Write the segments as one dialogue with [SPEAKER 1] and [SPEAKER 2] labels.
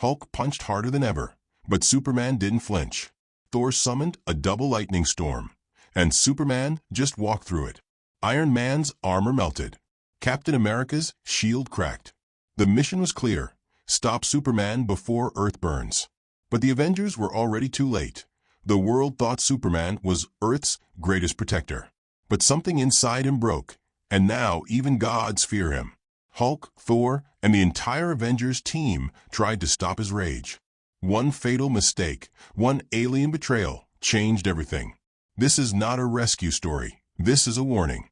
[SPEAKER 1] Hulk punched harder than ever, but Superman didn't flinch. Thor summoned a double lightning storm, and Superman just walked through it. Iron Man's armor melted. Captain America's shield cracked. The mission was clear: stop Superman before Earth burns. But the Avengers were already too late. The world thought Superman was Earth's greatest protector. But something inside him broke, and now even gods fear him. Hulk, Thor, and the entire Avengers team tried to stop his rage. One fatal mistake, one alien betrayal, changed everything. This is not a rescue story. This is a warning.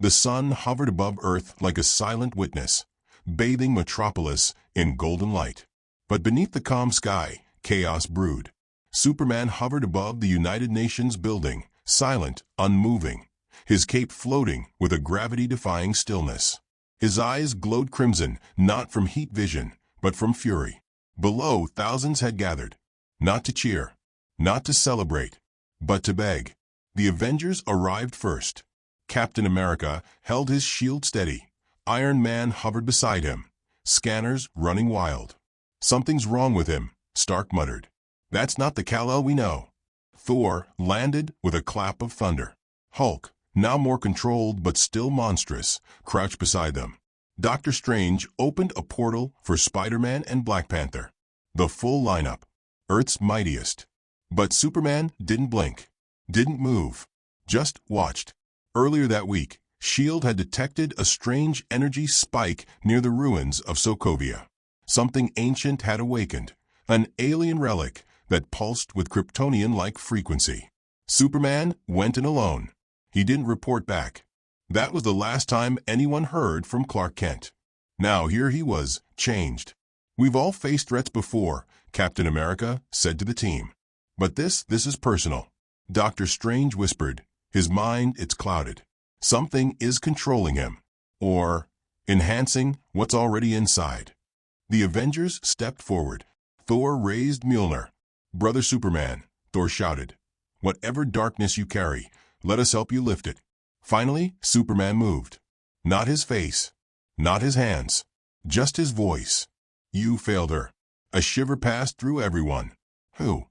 [SPEAKER 1] The sun hovered above Earth like a silent witness, bathing Metropolis in golden light. But beneath the calm sky, chaos brewed. Superman hovered above the United Nations building, silent, unmoving, his cape floating with a gravity-defying stillness. His eyes glowed crimson, not from heat vision, but from fury. Below, thousands had gathered, not to cheer, not to celebrate, but to beg. The Avengers arrived first. Captain America held his shield steady. Iron Man hovered beside him, scanners running wild. "Something's wrong with him," Stark muttered. "That's not the Kal-El we know." Thor landed with a clap of thunder. Hulk, now more controlled but still monstrous, crouched beside them. Doctor Strange opened a portal for Spider-Man and Black Panther. The full lineup, Earth's mightiest. But Superman didn't blink, didn't move, just watched. Earlier that week, S.H.I.E.L.D. had detected a strange energy spike near the ruins of Sokovia. Something ancient had awakened, an alien relic that pulsed with Kryptonian-like frequency. Superman went in alone. He didn't report back. That was the last time anyone heard from Clark Kent. Now here he was, changed. "We've all faced threats before," Captain America said to the team. "But this is personal." Doctor Strange whispered. His mind, it's clouded. Something is controlling him, or enhancing what's already inside. The Avengers stepped forward. Thor raised Mjolnir. "Brother Superman," Thor shouted, "whatever darkness you carry, let us help you lift it." Finally, Superman moved. Not his face, not his hands, just his voice. "You failed her." A shiver passed through everyone. "Who?"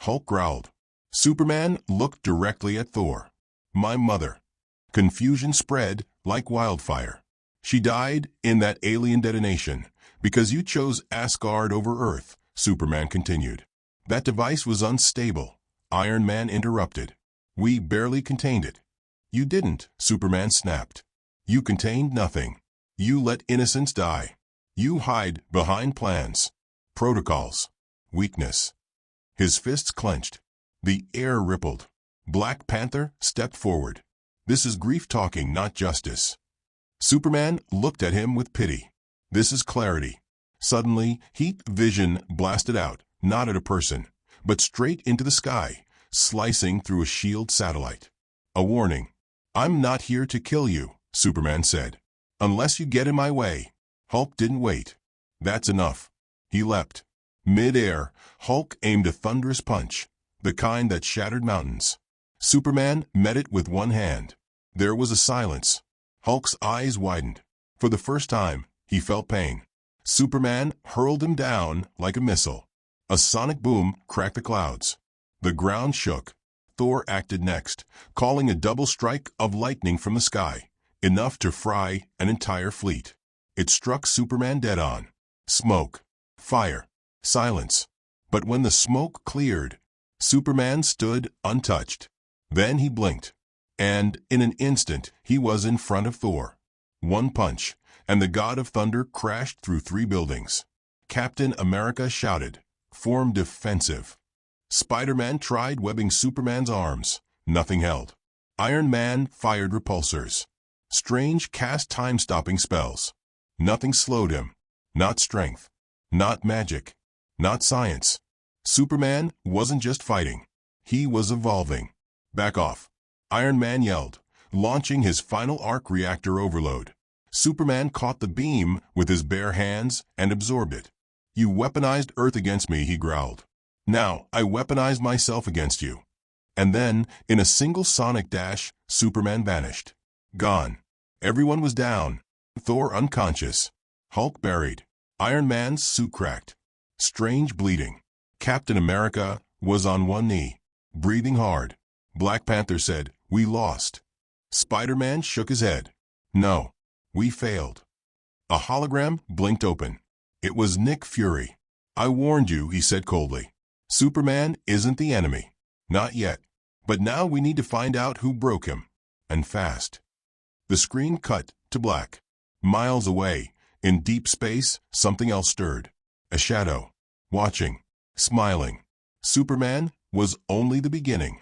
[SPEAKER 1] Hulk growled. Superman looked directly at Thor. "My mother." Confusion spread like wildfire. "She died in that alien detonation because you chose Asgard over Earth," Superman continued. "That device was unstable," Iron Man interrupted. "We barely contained it." "You didn't," Superman snapped. "You contained nothing. You let innocents die. You hide behind plans, protocols, weakness." His fists clenched. The air rippled. Black Panther stepped forward. "This is grief talking, not justice." Superman looked at him with pity. "This is clarity." Suddenly, heat vision blasted out, not at a person, but straight into the sky, slicing through a S.H.I.E.L.D. satellite. A warning. "I'm not here to kill you," Superman said. "Unless you get in my way." Hulk didn't wait. "That's enough." He leapt. Mid-air, Hulk aimed a thunderous punch, the kind that shattered mountains. Superman met it with one hand. There was a silence. Hulk's eyes widened. For the first time, he felt pain. Superman hurled him down like a missile. A sonic boom cracked the clouds. The ground shook. Thor acted next, calling a double strike of lightning from the sky, enough to fry an entire fleet. It struck Superman dead on. Smoke, fire, silence. But when the smoke cleared, Superman stood untouched. Then he blinked, and in an instant he was in front of Thor. One punch, and the god of thunder crashed through 3 buildings. Captain America shouted, "Form defensive." Spider-Man tried webbing Superman's arms. Nothing held. Iron Man fired repulsors. Strange cast time-stopping spells. Nothing slowed him. Not strength. Not magic. Not science. Superman wasn't just fighting. He was evolving. "Back off," Iron Man yelled, launching his final arc reactor overload. Superman caught the beam with his bare hands and absorbed it. "You weaponized Earth against me," he growled. "Now I weaponize myself against you." And then, in a single sonic dash, Superman vanished. Gone. Everyone was down. Thor unconscious. Hulk buried. Iron Man's suit cracked. Strange bleeding. Captain America was on one knee, breathing hard. Black Panther said, "We lost." Spider-Man shook his head. "No, we failed." A hologram blinked open. It was Nick Fury. "I warned you," he said coldly. "Superman isn't the enemy. Not yet. But now we need to find out who broke him. And fast." The screen cut to black. Miles away, in deep space, something else stirred. A shadow. Watching. Smiling. Superman was only the beginning.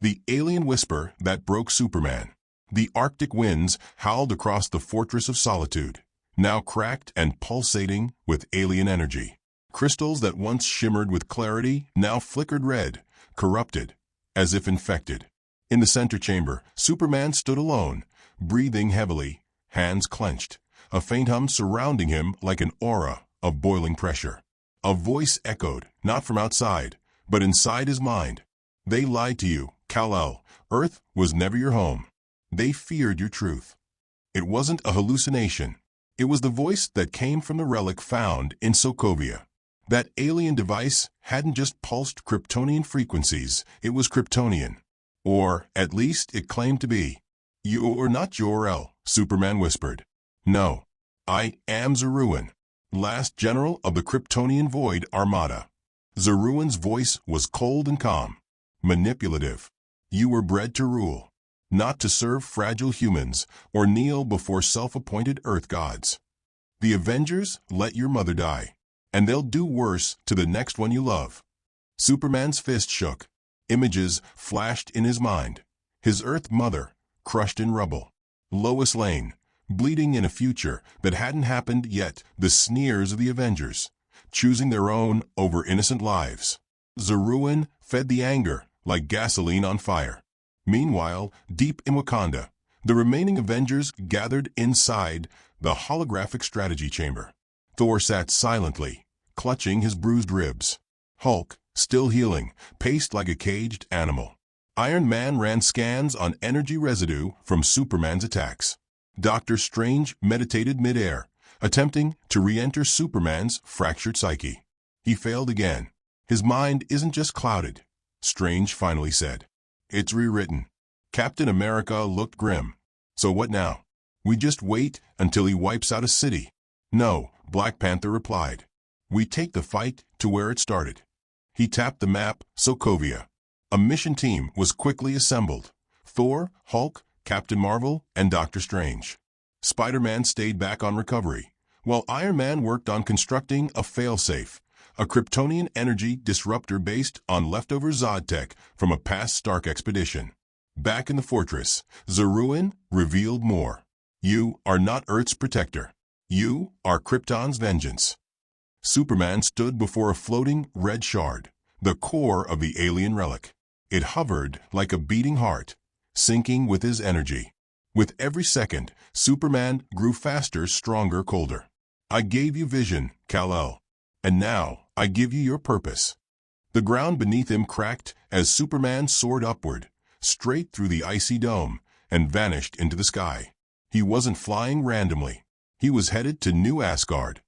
[SPEAKER 1] The alien whisper that broke Superman. The Arctic winds howled across the fortress of solitude, now cracked and pulsating with alien energy. Crystals that once shimmered with clarity now flickered red, corrupted, as if infected. In the center chamber, Superman stood alone, breathing heavily, hands clenched, a faint hum surrounding him like an aura of boiling pressure. A voice echoed, not from outside, but inside his mind. "They lied to you, Kal-El. Earth was never your home. They feared your truth." It wasn't a hallucination. It was the voice that came from the relic found in Sokovia. That alien device hadn't just pulsed Kryptonian frequencies, it was Kryptonian. Or, at least, it claimed to be. "You're not Jor-El," Superman whispered. "No, I am Zeruin, last general of the Kryptonian Void Armada." Zeruin's voice was cold and calm, manipulative. "You were bred to rule, not to serve fragile humans or kneel before self-appointed Earth gods. The Avengers let your mother die, and they'll do worse to the next one you love." Superman's fist shook. Images flashed in his mind. His Earth mother, crushed in rubble. Lois Lane, bleeding in a future that hadn't happened yet. The sneers of the Avengers, choosing their own over innocent lives. Zeruin fed the anger like gasoline on fire. Meanwhile, deep in Wakanda, the remaining Avengers gathered inside the holographic strategy chamber. Thor sat silently, clutching his bruised ribs. Hulk, still healing, paced like a caged animal. Iron Man ran scans on energy residue from Superman's attacks. Doctor Strange meditated midair, attempting to re-enter Superman's fractured psyche. He failed again. "His mind isn't just clouded," Strange finally said. "It's rewritten." Captain America looked grim. "So what now? We just wait until he wipes out a city?" "No," Black Panther replied. "We take the fight to where it started." He tapped the map, Sokovia. A mission team was quickly assembled. Thor, Hulk, Captain Marvel, and Doctor Strange. Spider-Man stayed back on recovery, while Iron Man worked on constructing a failsafe, a Kryptonian energy disruptor based on leftover Zod tech from a past Stark expedition. Back in the fortress, Zeruin revealed more. "You are not Earth's protector. You are Krypton's vengeance." Superman stood before a floating red shard, the core of the alien relic. It hovered like a beating heart, sinking with his energy. With every second, Superman grew faster, stronger, colder. "I gave you vision, Kal-El, and now I give you your purpose." The ground beneath him cracked as Superman soared upward, straight through the icy dome, and vanished into the sky. He wasn't flying randomly. He was headed to New Asgard.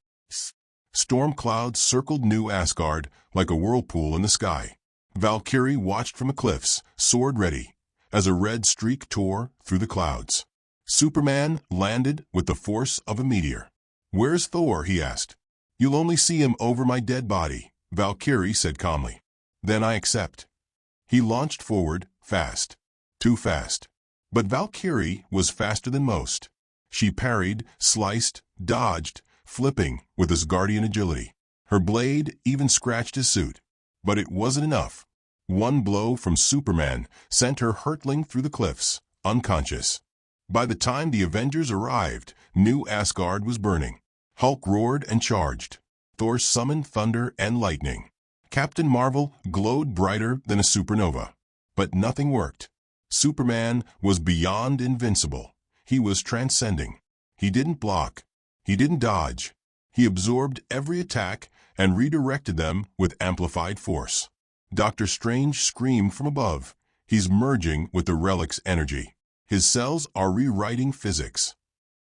[SPEAKER 1] Storm clouds circled New Asgard like a whirlpool in the sky. Valkyrie watched from the cliffs, sword ready, as a red streak tore through the clouds. Superman landed with the force of a meteor. "Where's Thor?" he asked. "You'll only see him over my dead body," Valkyrie said calmly. "Then I accept." He launched forward, fast. Too fast. But Valkyrie was faster than most. She parried, sliced, dodged, flipping with Asgardian agility. Her blade even scratched his suit. But it wasn't enough. One blow from Superman sent her hurtling through the cliffs, unconscious. By the time the Avengers arrived, New Asgard was burning. Hulk roared and charged. Thor summoned thunder and lightning. Captain Marvel glowed brighter than a supernova. But nothing worked. Superman was beyond invincible. He was transcending. He didn't block. He didn't dodge. He absorbed every attack and redirected them with amplified force. Doctor Strange screamed from above. "He's merging with the relic's energy. His cells are rewriting physics."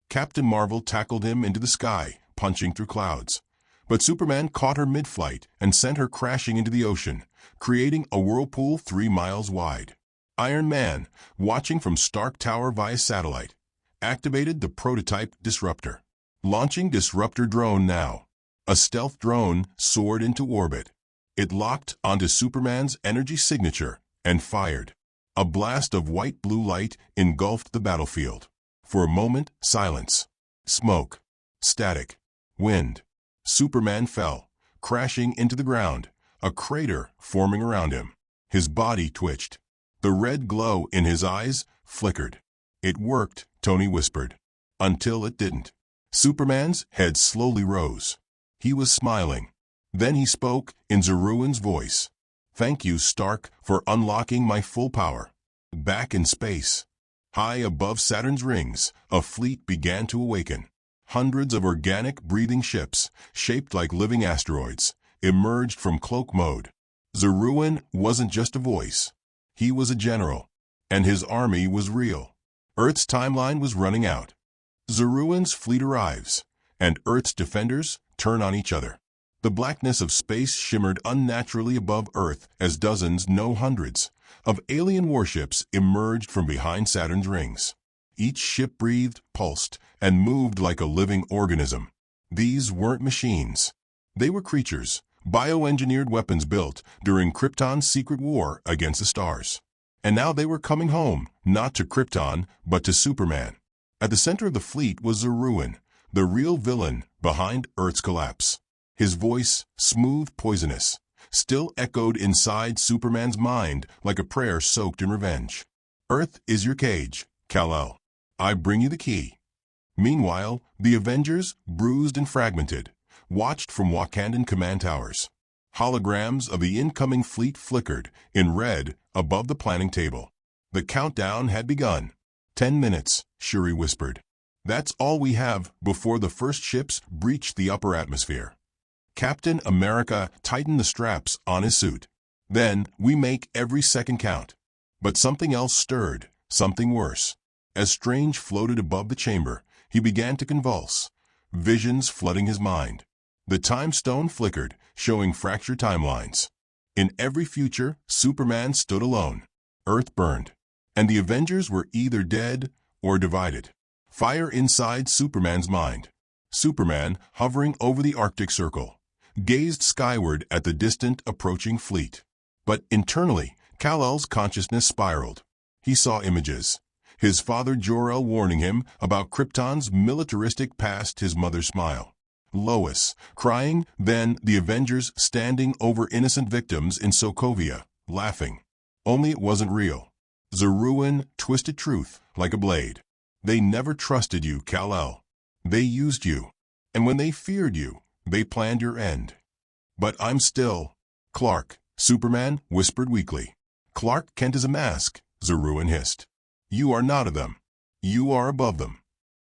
[SPEAKER 1] Captain Marvel tackled him into the sky, punching through clouds. But Superman caught her mid-flight and sent her crashing into the ocean, creating a whirlpool 3 miles wide. Iron Man, watching from Stark Tower via satellite, activated the prototype disruptor. Launching disruptor drone now. A stealth drone soared into orbit. It locked onto Superman's energy signature and fired. A blast of white-blue light engulfed the battlefield. For a moment, silence. Smoke. Static. Wind. Superman fell, crashing into the ground, a crater forming around him. His body twitched. The red glow in his eyes flickered. It worked, Tony whispered. Until it didn't. Superman's head slowly rose. He was smiling. Then he spoke in Zeruan's voice. Thank you, Stark, for unlocking my full power. Back in space, high above Saturn's rings, a fleet began to awaken. Hundreds of organic breathing ships, shaped like living asteroids, emerged from cloak mode. Zeruan wasn't just a voice. He was a general, and his army was real. Earth's timeline was running out. Zeruan's fleet arrives, and Earth's defenders turn on each other. The blackness of space shimmered unnaturally above Earth as dozens, no hundreds, of alien warships emerged from behind Saturn's rings. Each ship breathed, pulsed, and moved like a living organism. These weren't machines. They were creatures, bioengineered weapons built during Krypton's secret war against the stars. And now they were coming home, not to Krypton, but to Superman. At the center of the fleet was Zeruan, the real villain behind Earth's collapse. His voice, smooth, poisonous, still echoed inside Superman's mind like a prayer soaked in revenge. Earth is your cage, Kal-El. I bring you the key. Meanwhile, the Avengers, bruised and fragmented, watched from Wakandan command towers. Holograms of the incoming fleet flickered in red above the planning table. The countdown had begun. 10 minutes, Shuri whispered. That's all we have before the first ships breach the upper atmosphere. Captain America tightened the straps on his suit. Then we make every second count. But something else stirred, something worse. As Strange floated above the chamber, he began to convulse, visions flooding his mind. The time stone flickered, showing fractured timelines. In every future, Superman stood alone. Earth burned, and the Avengers were either dead or divided. Fire inside Superman's mind. Superman, hovering over the Arctic Circle, gazed skyward at the distant approaching fleet. But internally, Kal-El's consciousness spiraled. He saw images. His father Jor-El warning him about Krypton's militaristic past, his mother's smile. Lois, crying, then the Avengers standing over innocent victims in Sokovia, laughing. Only it wasn't real. Zeruan twisted truth like a blade. They never trusted you, Kal-El. They used you. And when they feared you, they planned your end. But I'm still Clark, Superman whispered weakly. Clark Kent is a mask, Zeruan hissed. You are not of them. You are above them.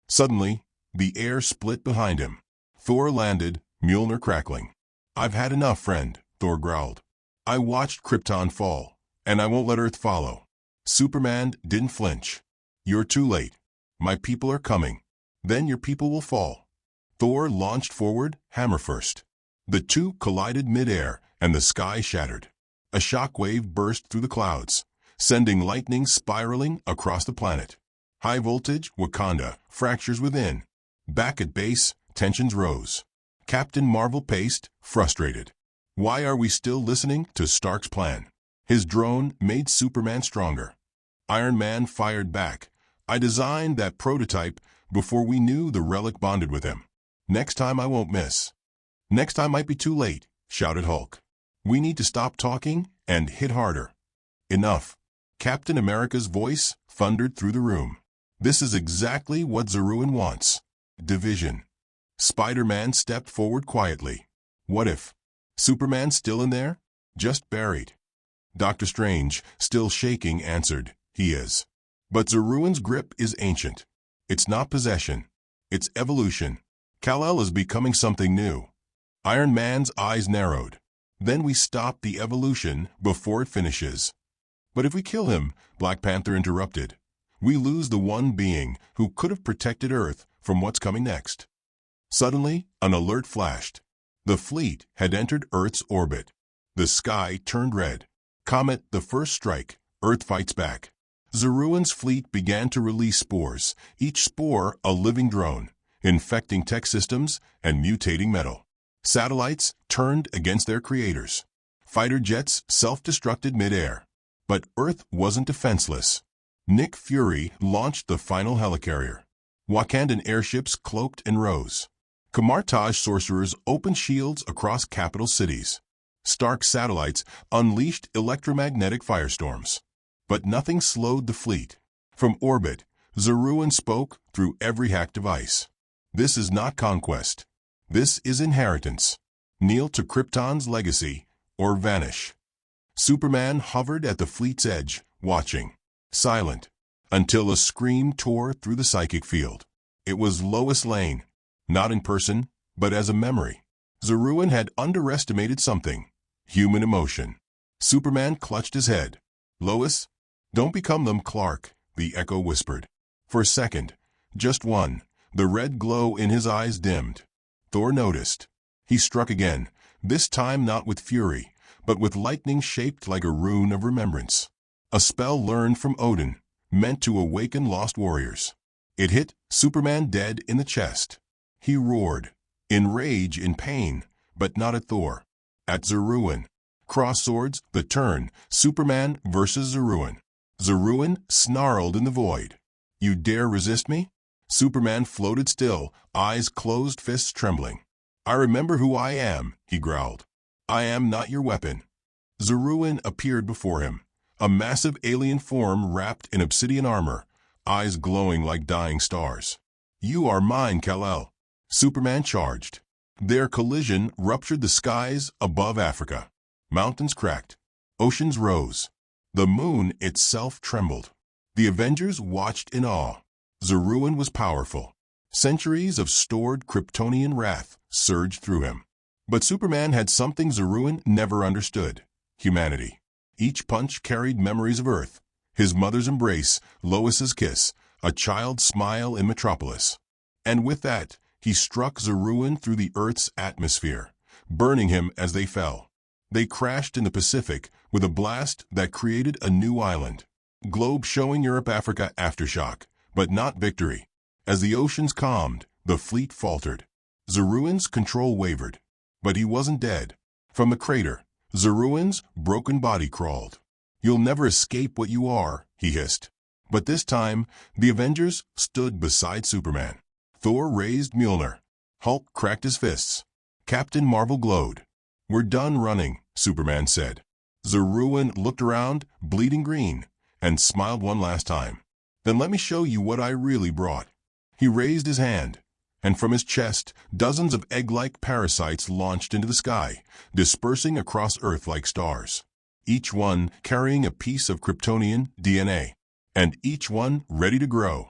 [SPEAKER 1] Suddenly, the air split behind him. Thor landed, Mjolnir crackling. I've had enough, friend, Thor growled. I watched Krypton fall, and I won't let Earth follow. Superman didn't flinch. You're too late. My people are coming. Then your people will fall. Thor launched forward, hammer first. The two collided midair, and the sky shattered. A shockwave burst through the clouds, sending lightning spiraling across the planet. High voltage, Wakanda, fractures within. Back at base, tensions rose. Captain Marvel paced, frustrated. Why are we still listening to Stark's plan? His drone made Superman stronger. Iron Man fired back. I designed that prototype before we knew the relic bonded with him. Next time I won't miss. Next time might be too late, shouted Hulk. We need to stop talking and hit harder. Enough. Captain America's voice thundered through the room. This is exactly what Zeruan wants. Division. Spider-Man stepped forward quietly. What if? Superman still in there? Just buried. Doctor Strange, still shaking, answered, he is. But Zeruan's grip is ancient. It's not possession. It's evolution. Kal-El is becoming something new. Iron Man's eyes narrowed. Then we stop the evolution before it finishes. But if we kill him, Black Panther interrupted, we lose the one being who could have protected Earth from what's coming next. Suddenly, an alert flashed. The fleet had entered Earth's orbit. The sky turned red. Comet, the first strike. Earth fights back. Zeruan's fleet began to release spores, each spore a living drone, infecting tech systems and mutating metal. Satellites turned against their creators. Fighter jets self-destructed mid-air. But Earth wasn't defenseless. Nick Fury launched the final helicarrier. Wakandan airships cloaked and rose. Kamartaj sorcerers opened shields across capital cities. Stark satellites unleashed electromagnetic firestorms. But nothing slowed the fleet. From orbit, Zeruan spoke through every hacked device. This is not conquest. This is inheritance. Kneel to Krypton's legacy, or vanish. Superman hovered at the fleet's edge, watching, silent, until a scream tore through the psychic field. It was Lois Lane, not in person, but as a memory. Zeruan had underestimated something, human emotion. Superman clutched his head. Lois, don't become them, Clark, the echo whispered. For a second, just one, the red glow in his eyes dimmed. Thor noticed. He struck again, this time not with fury, but with lightning shaped like a rune of remembrance. A spell learned from Odin, meant to awaken lost warriors. It hit Superman dead in the chest. He roared, in rage, in pain, but not at Thor. At Zeruan. Cross swords, the turn, Superman versus Zeruan. Zeruan snarled in the void. You dare resist me? Superman floated still, eyes closed, fists trembling. I remember who I am, he growled. I am not your weapon. Zeruan appeared before him, a massive alien form wrapped in obsidian armor, eyes glowing like dying stars. You are mine, Kal-El. Superman charged. Their collision ruptured the skies above Africa. Mountains cracked. Oceans rose. The moon itself trembled. The Avengers watched in awe. Zeruan was powerful. Centuries of stored Kryptonian wrath surged through him. But Superman had something Zeruan never understood: humanity. Each punch carried memories of Earth. His mother's embrace, Lois's kiss, a child's smile in Metropolis. And with that, he struck Zeruan through the Earth's atmosphere, burning him as they fell. They crashed in the Pacific with a blast that created a new island. Globe showing Europe-Africa aftershock, but not victory. As the oceans calmed, the fleet faltered. Zeruan's control wavered. But he wasn't dead. From the crater, Zeruan's broken body crawled. You'll never escape what you are, he hissed. But this time, the Avengers stood beside Superman. Thor raised Mjolnir. Hulk cracked his fists. Captain Marvel glowed. We're done running, Superman said. Zeruan looked around, bleeding green, and smiled one last time. Then let me show you what I really brought. He raised his hand, and from his chest, dozens of egg-like parasites launched into the sky, dispersing across Earth like stars. Each one carrying a piece of Kryptonian DNA, and each one ready to grow.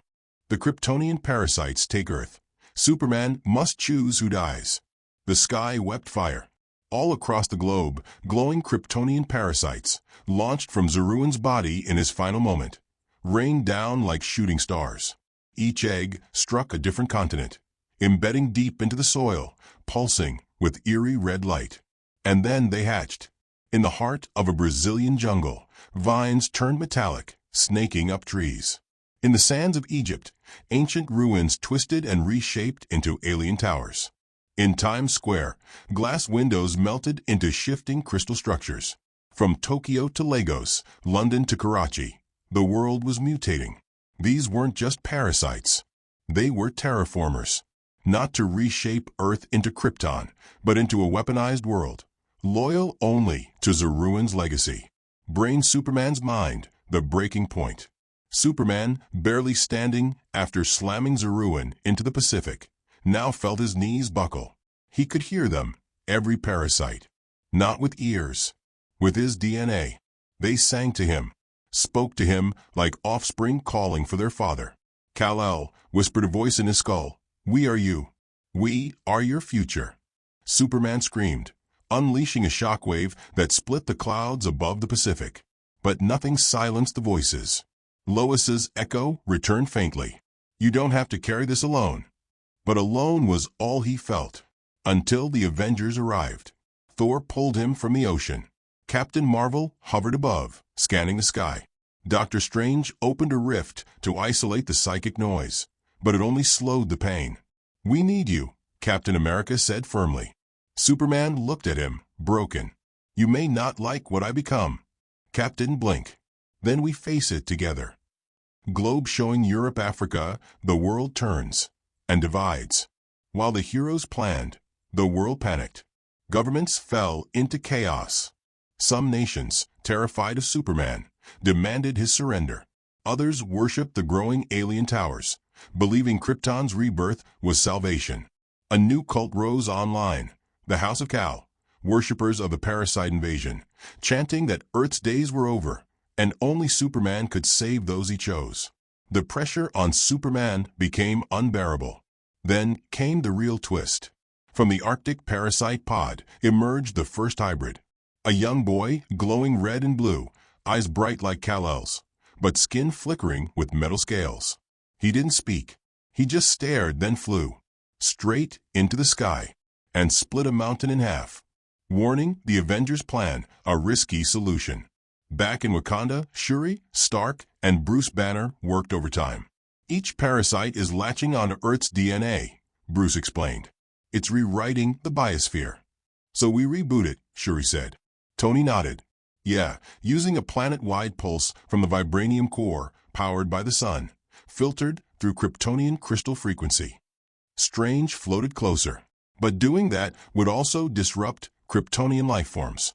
[SPEAKER 1] The Kryptonian parasites take Earth. Superman must choose who dies. The sky wept fire. All across the globe, glowing Kryptonian parasites, launched from Zeruan's body in his final moment, rained down like shooting stars. Each egg struck a different continent, embedding deep into the soil, pulsing with eerie red light. And then they hatched. In the heart of a Brazilian jungle, vines turned metallic, snaking up trees. In the sands of Egypt, ancient ruins twisted and reshaped into alien towers. In Times Square, glass windows melted into shifting crystal structures. From Tokyo to Lagos, London to Karachi, the world was mutating. These weren't just parasites. They were terraformers. Not to reshape Earth into Krypton, but into a weaponized world, loyal only to Zeruan's legacy. Brain Superman's mind, the breaking point. Superman, barely standing after slamming Zeruan into the Pacific, now felt his knees buckle. He could hear them, every parasite. Not with ears, with his DNA. They sang to him, spoke to him like offspring calling for their father. Kal-El, whispered a voice in his skull. We are you. We are your future. Superman screamed, unleashing a shockwave that split the clouds above the Pacific. But nothing silenced the voices. Lois's echo returned faintly. You don't have to carry this alone. But alone was all he felt. until the Avengers arrived. Thor pulled him from the ocean. Captain Marvel hovered above, scanning the sky. Doctor Strange opened a rift to isolate the psychic noise, but it only slowed the pain. "We need you," Captain America said firmly. Superman looked at him, broken. "You may not like what I become." Captain blink. "Then we face it together." Globe showing Europe, Africa, the world turns and divides. While the heroes planned, the world panicked. Governments fell into chaos. Some nations, terrified of Superman, demanded his surrender. Others worshipped the growing alien towers, believing Krypton's rebirth was salvation. A new cult rose online, the House of Kal, worshippers of the parasite invasion, chanting that Earth's days were over, and only Superman could save those he chose. The pressure on Superman became unbearable. Then came the real twist. From the Arctic parasite pod emerged the first hybrid. A young boy, glowing red and blue, eyes bright like Kal-El's, but skin flickering with metal scales. He didn't speak. He just stared, then flew straight into the sky and split a mountain in half. Warning, the Avengers' plan, a risky solution. Back in Wakanda, Shuri, Stark, and Bruce Banner worked overtime. "Each parasite is latching on Earth's DNA," Bruce explained. "It's rewriting the biosphere." "So we reboot it," Shuri said. Tony nodded. "Yeah, using a planet-wide pulse from the vibranium core, powered by the sun, filtered through Kryptonian crystal frequency." Strange floated closer. "But doing that would also disrupt Kryptonian life forms."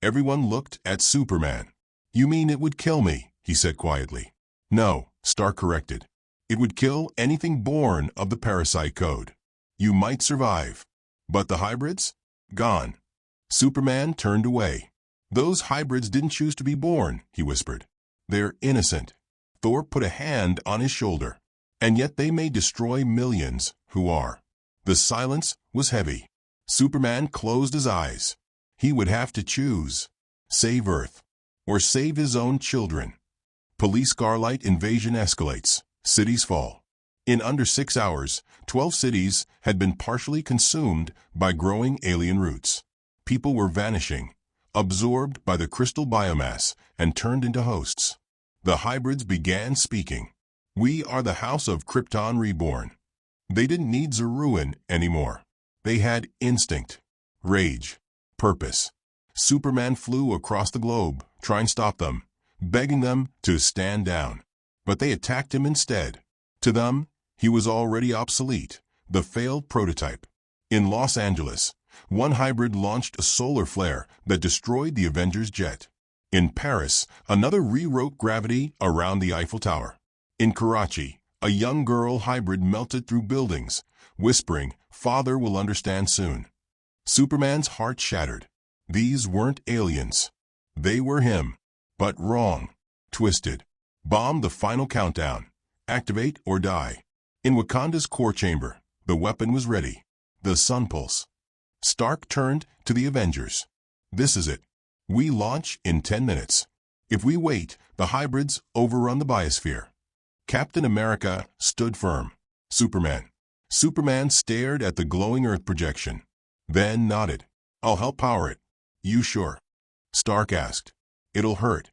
[SPEAKER 1] Everyone looked at Superman. "You mean it would kill me?" he said quietly. "No," Stark corrected. "It would kill anything born of the parasite code. You might survive. But the hybrids? Gone." Superman turned away. "Those hybrids didn't choose to be born," he whispered. "They're innocent." Thor put a hand on his shoulder. "And yet they may destroy millions who are." The silence was heavy. Superman closed his eyes. He would have to choose. Save Earth. Or save his own children. Police Starlight invasion escalates. Cities fall. In under 6 hours, 12 cities had been partially consumed by growing alien roots. People were vanishing, absorbed by the crystal biomass and turned into hosts. The hybrids began speaking. "We are the House of Krypton reborn." They didn't need Zeruin anymore. They had instinct, rage, purpose. Superman flew across the globe, trying to stop them, begging them to stand down. But they attacked him instead. To them, he was already obsolete, the failed prototype. In Los Angeles, one hybrid launched a solar flare that destroyed the Avengers jet. In Paris, another rewrote gravity around the Eiffel Tower. In Karachi, a young girl hybrid melted through buildings, whispering, "Father will understand soon." Superman's heart shattered. These weren't aliens. They were him. But wrong. Twisted. Bomb the final countdown. Activate or die. In Wakanda's core chamber, the weapon was ready. The sun pulse. Stark turned to the Avengers. "This is it. We launch in 10 minutes. If we wait, the hybrids overrun the biosphere." Captain America stood firm. Superman stared at the glowing Earth projection, then nodded. "I'll help power it." "You sure?" Stark asked. "It'll hurt."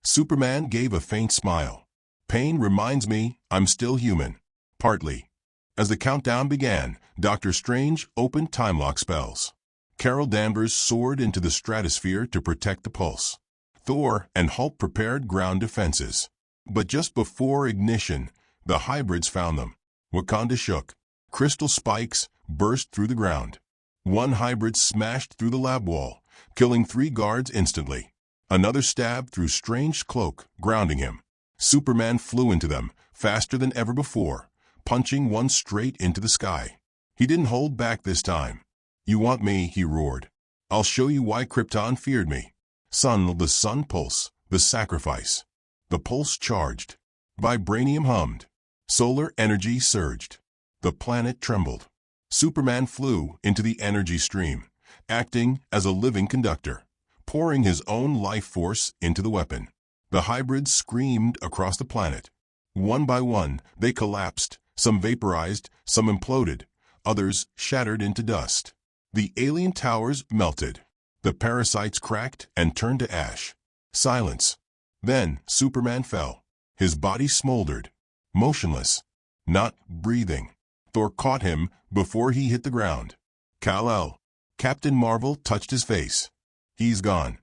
[SPEAKER 1] Superman gave a faint smile. "Pain reminds me I'm still human." Partly. As the countdown began, Doctor Strange opened time-lock spells. Carol Danvers soared into the stratosphere to protect the pulse. Thor and Hulk prepared ground defenses. But just before ignition, the hybrids found them. Wakanda shook. Crystal spikes burst through the ground. One hybrid smashed through the lab wall, killing 3 guards instantly. Another stabbed through Strange's cloak, grounding him. Superman flew into them, faster than ever before, punching one straight into the sky. He didn't hold back this time. "You want me," he roared. "I'll show you why Krypton feared me." The sun pulse, the sacrifice. The pulse charged. Vibranium hummed. Solar energy surged. The planet trembled. Superman flew into the energy stream, acting as a living conductor, pouring his own life force into the weapon. The hybrids screamed across the planet. One by one, they collapsed, some vaporized, some imploded, others shattered into dust. The alien towers melted. The parasites cracked and turned to ash. Silence. Then Superman fell. His body smoldered. Motionless. Not breathing. Thor caught him before he hit the ground. Kal-El. Captain Marvel touched his face. He's gone.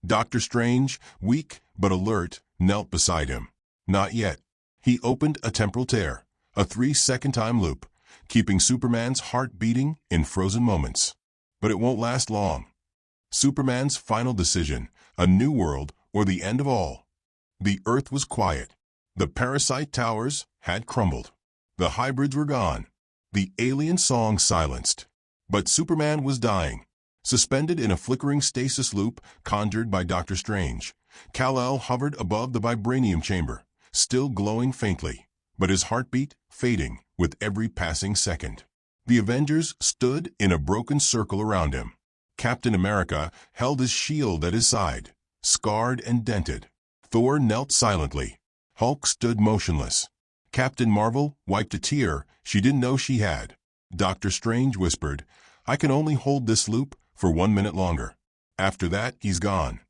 [SPEAKER 1] Doctor Strange, weak but alert, knelt beside him. Not yet. He opened a temporal tear, a 3-second time loop, keeping Superman's heart beating in frozen moments. But it won't last long. Superman's final decision, a new world or the end of all. The Earth was quiet. The parasite towers had crumbled. The hybrids were gone. The alien song silenced. But Superman was dying. Suspended in a flickering stasis loop conjured by Doctor Strange, Kal-El hovered above the vibranium chamber, still glowing faintly, but his heartbeat fading with every passing second. The Avengers stood in a broken circle around him. Captain America held his shield at his side, scarred and dented. Thor knelt silently. Hulk stood motionless. Captain Marvel wiped a tear she didn't know she had. Doctor Strange whispered, "I can only hold this loop for 1 minute longer. After that, he's gone."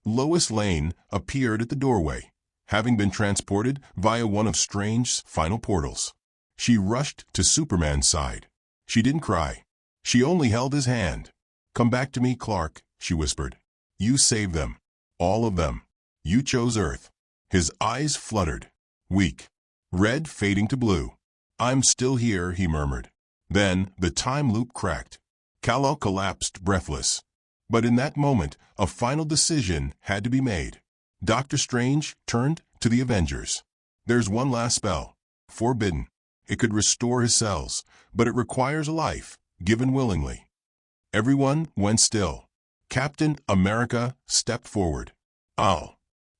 [SPEAKER 1] Lois Lane appeared at the doorway, having been transported via one of Strange's final portals. She rushed to Superman's side. She didn't cry. She only held his hand. "Come back to me, Clark," she whispered. "You saved them. All of them. You chose Earth." His eyes fluttered. Weak. Red fading to blue. "I'm still here," he murmured. Then the time loop cracked. Kal-El collapsed, breathless. But in that moment, a final decision had to be made. Doctor Strange turned to the Avengers. "There's one last spell. Forbidden. It could restore his cells, but it requires a life, given willingly." Everyone went still. Captain America stepped forward.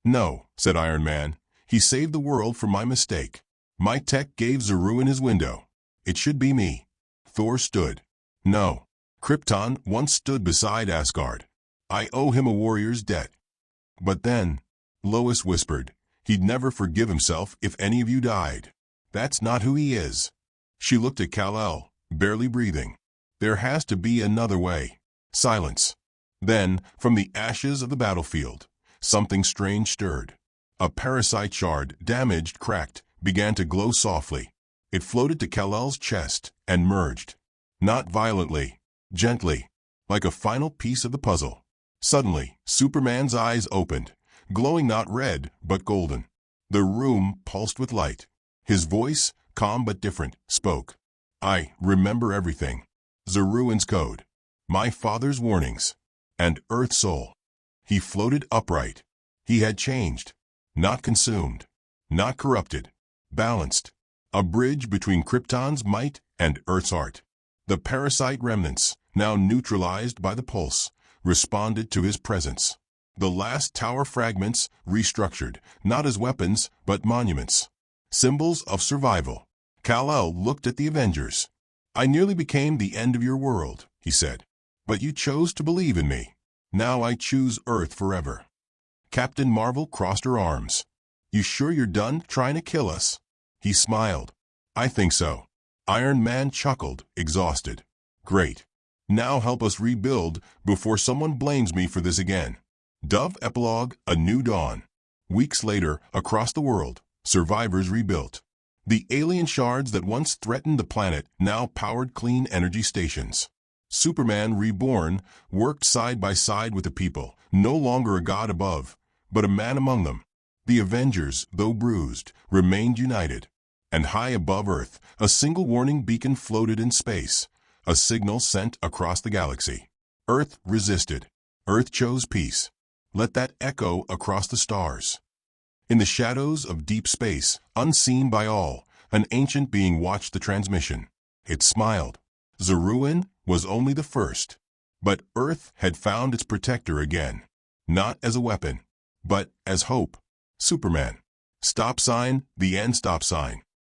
[SPEAKER 1] "No," said Iron Man. "He saved the world from my mistake. My tech gave Zaruin his window. It should be me." Thor stood. "No. Krypton once stood beside Asgard. I owe him a warrior's debt." "But then," Lois whispered, "he'd never forgive himself if any of you died. That's not who he is." She looked at Kal-El, barely breathing. "There has to be another way." Silence. Then, from the ashes of the battlefield, something strange stirred. A parasite shard, damaged, cracked, began to glow softly. It floated to Kal-El's chest and merged. Not violently. Gently, like a final piece of the puzzle. Suddenly, Superman's eyes opened, glowing not red, but golden. The room pulsed with light. His voice, calm but different, spoke. "I remember everything. Zaruin's code, my father's warnings, and Earth's soul." He floated upright. He had changed. Not consumed. Not corrupted. Balanced. A bridge between Krypton's might and Earth's heart. The parasite remnants, now neutralized by the pulse, responded to his presence. The last tower fragments restructured, not as weapons, but monuments. Symbols of survival. Kal-El looked at the Avengers. "I nearly became the end of your world," he said. "But you chose to believe in me. Now I choose Earth forever." Captain Marvel crossed her arms. "You sure you're done trying to kill us?" He smiled. "I think so." Iron Man chuckled, exhausted. "Great. Now help us rebuild before someone blames me for this again." Dove Epilogue, A New Dawn. Weeks later, across the world, survivors rebuilt. The alien shards that once threatened the planet now powered clean energy stations. Superman, reborn, worked side by side with the people, no longer a god above, but a man among them. The Avengers, though bruised, remained united. And high above Earth, a single warning beacon floated in space, a signal sent across the galaxy. Earth resisted. Earth chose peace. Let that echo across the stars. In the shadows of deep space, unseen by all, an ancient being watched the transmission. It smiled. Zaruin was only the first. But Earth had found its protector again. Not as a weapon, but as hope. Superman. Stop sign, the end stop sign.